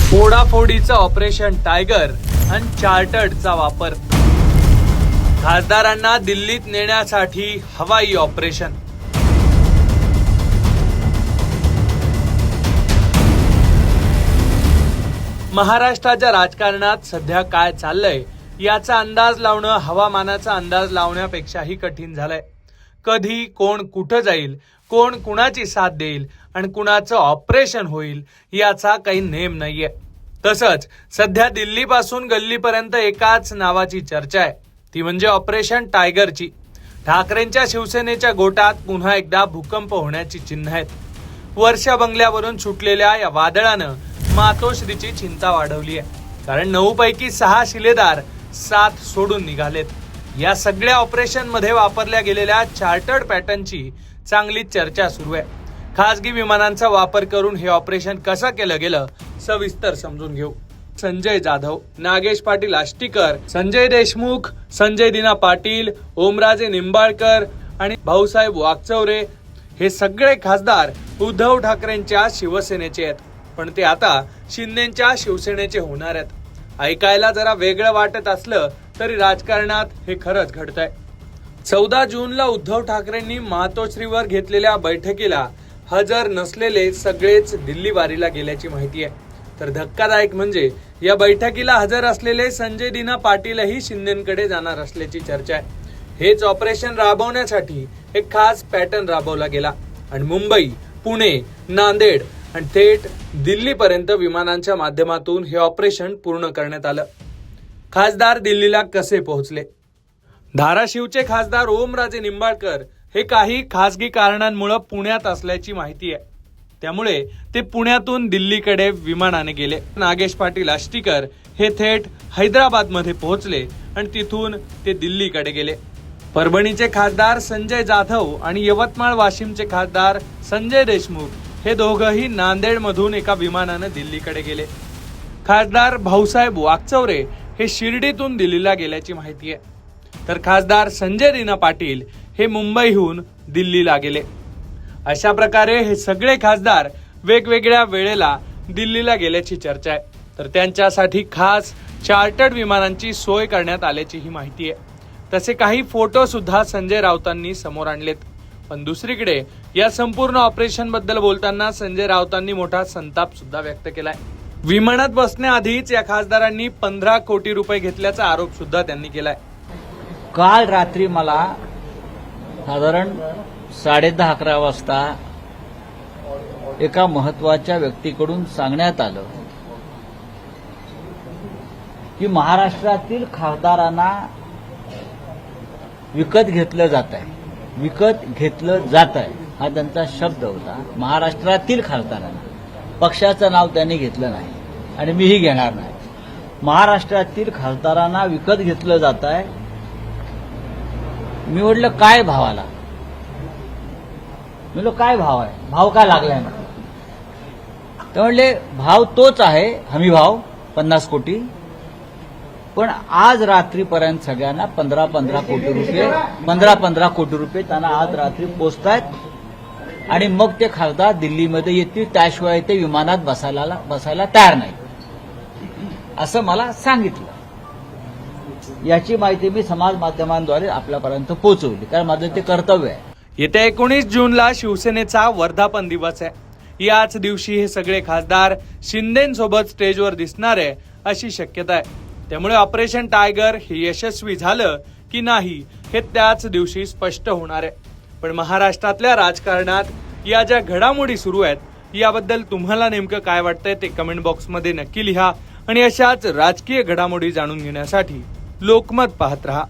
फोडाफोडीचं operation tiger आणि चार्टर्डचा वापर. खासदारांना दिल्लीत नेण्यासाठी हवाई ऑपरेशन. महाराष्ट्राच्या राजकारणात सध्या काय चाललंय याचा अंदाज लावणं हवामानाचा अंदाज लावण्यापेक्षाही कठीण झालंय. कधी कोण कुठं जाईल, कोण कुणाची साथ देईल आणि कुणाचं ऑपरेशन होईल याचा काही नेम नाहीये. तसंच सध्या दिल्लीपासून गल्लीपर्यंत एकाच नावाची चर्चा आहे, ती म्हणजे ऑपरेशन टायगरची. ठाकरेंच्या शिवसेनेच्या गोटात पुन्हा एकदा भूकंप होण्याची चिन्ह आहेत. वर्षा बंगल्यावरून सुटलेल्या या वादळानं मातोश्रीची चिंता वाढवली आहे, कारण 9 पैकी 6 शिलेदार 7 सोडून निघालेत. या सगळ्या ऑपरेशन मध्ये वापरल्या गेलेल्या चार्टर्ड पॅटर्नची चांगली चर्चा सुरू आहे. खासगी विमानांचा वापर करून हे ऑपरेशन कसं केलं गेलं सविस्तर समजून घेऊ. संजय जाधव, नागेश पाटील आष्टीकर, संजय देशमुख, संजय दिना पाटील, ओमराजे निंबाळकर आणि भाऊसाहेब वागचौरे हे सगळे खासदार उद्धव ठाकरेंच्या शिवसेनेचे आहेत, पण ते आता शिंदेच्या शिवसेनेचे होणार आहेत. ऐकायला जरा वेगळं वाटत असलं तरी राजकारणात हे खरंच घडतंय. 14 जूनला उद्धव ठाकरेंनी मातोश्रीवर घेतलेल्या बैठकीला हजर नसलेले सगळेच दिल्ली वारीला गेल्याची माहिती आहे. तर धक्कादायक म्हणजे या बैठकीला हजर असलेले संजय दिना पाटीलही शिंदेकडे जाणार असल्याची चर्चा आहे. हेच ऑपरेशन राबवण्यासाठी एक खास पॅटर्न राबवला गेला आणि मुंबई, पुणे, नांदेड आणि थेट दिल्लीपर्यंत विमानांच्या माध्यमातून हे ऑपरेशन पूर्ण करण्यात आलं. खासदार दिल्लीला कसे पोहोचले? धाराशिवचे खासदार ओमराजे निंबाळकर हे काही खासगी कारणांमुळे पुण्यात असल्याची माहिती आहे, त्यामुळे ते पुण्यातून दिल्लीकडे विमानाने गेले. नागेश पाटील आष्टीकर हे थेट हैदराबाद मध्ये पोहोचले आणि तिथून ते दिल्लीकडे गेले. परभणीचे खासदार संजय जाधव आणि यवतमाळ वाशिमचे खासदार संजय देशमुख हे दोघंही नांदेड मधून एका विमानाने दिल्लीकडे गेले. खासदार भाऊसाहेब वागचौरे हे शिर्डीतून दिल्लीला गेल्याची माहिती आहे. तर खासदार संजय दिना पाटील हे मुंबईहून दिल्लीला गेले. अशा प्रकारे हे सगळे खासदार वेगवेगळ्या वेळेला दिल्लीला गेल्याची चर्चा आहे. तर त्यांच्यासाठी खास चार्टर्ड विमानांची सोय करण्यात आल्याची ही माहिती आहे. तसे काही फोटो सुद्धा संजय राऊतांनी समोर आणलेत. पण दुसरीकडे या संपूर्ण ऑपरेशन बद्दल बोलताना संजय राऊतांनी मोठा संताप सुद्धा व्यक्त केलाय. विमानात बसण्याआधीच या खासदारांनी 15 कोटी रुपये घेतल्याचा आरोप सुद्धा त्यांनी केलाय. काल रात्री मला साधारण 10:30-11 वाजता एका महत्वाच्या व्यक्तीकडून सांगण्यात आलं की महाराष्ट्रातील खासदारांना विकत घेतलं जात आहे. विकत घेतलं जात आहे हा त्यांचा शब्द होता. महाराष्ट्रातील खासदारांना, पक्षाचं नाव त्यांनी घेतलं नाही आणि मीही घेणार नाही. महाराष्ट्रातील खासदारांना विकत घेतलं जात आहे. मी म्हटलं काय भावाला? म्हणलं काय भाव आहे? भाव काय लागलाय ना? ते म्हणले भाव तोच आहे, हमी भाव 50 कोटी. पण आज रात्रीपर्यंत सगळ्यांना 15 कोटी रुपये त्यांना आज रात्री पोचतायत आणि मग ते खासदार दिल्लीमध्ये येतील, त्याशिवाय ते विमानात बसायला तयार नाही असं मला सांगितलं. याची माहिती मी समाज माध्यमांद्वारे आपल्यापर्यंत पोहोचवली, कारण माझं ते कर्तव्य आहे. येत्या 19 जूनला शिवसेनेचा वर्धापन दिवस आहे. याच दिवशी हे सगळे खासदार शिंदेसोबत स्टेजवर दिसणार आहे अशी शक्यता आहे. त्यामुळे ऑपरेशन टायगर हे यशस्वी झालं की नाही हे त्याच दिवशी स्पष्ट होणार आहे. पण महाराष्ट्रातल्या राजकारणात या ज्या घडामोडी सुरू आहेत याबद्दल तुम्हाला नेमकं काय वाटतंय ते कमेंट बॉक्समध्ये नक्की लिहा आणि अशाच राजकीय घडामोडी जाणून घेण्यासाठी लोकमत पाहत रहा.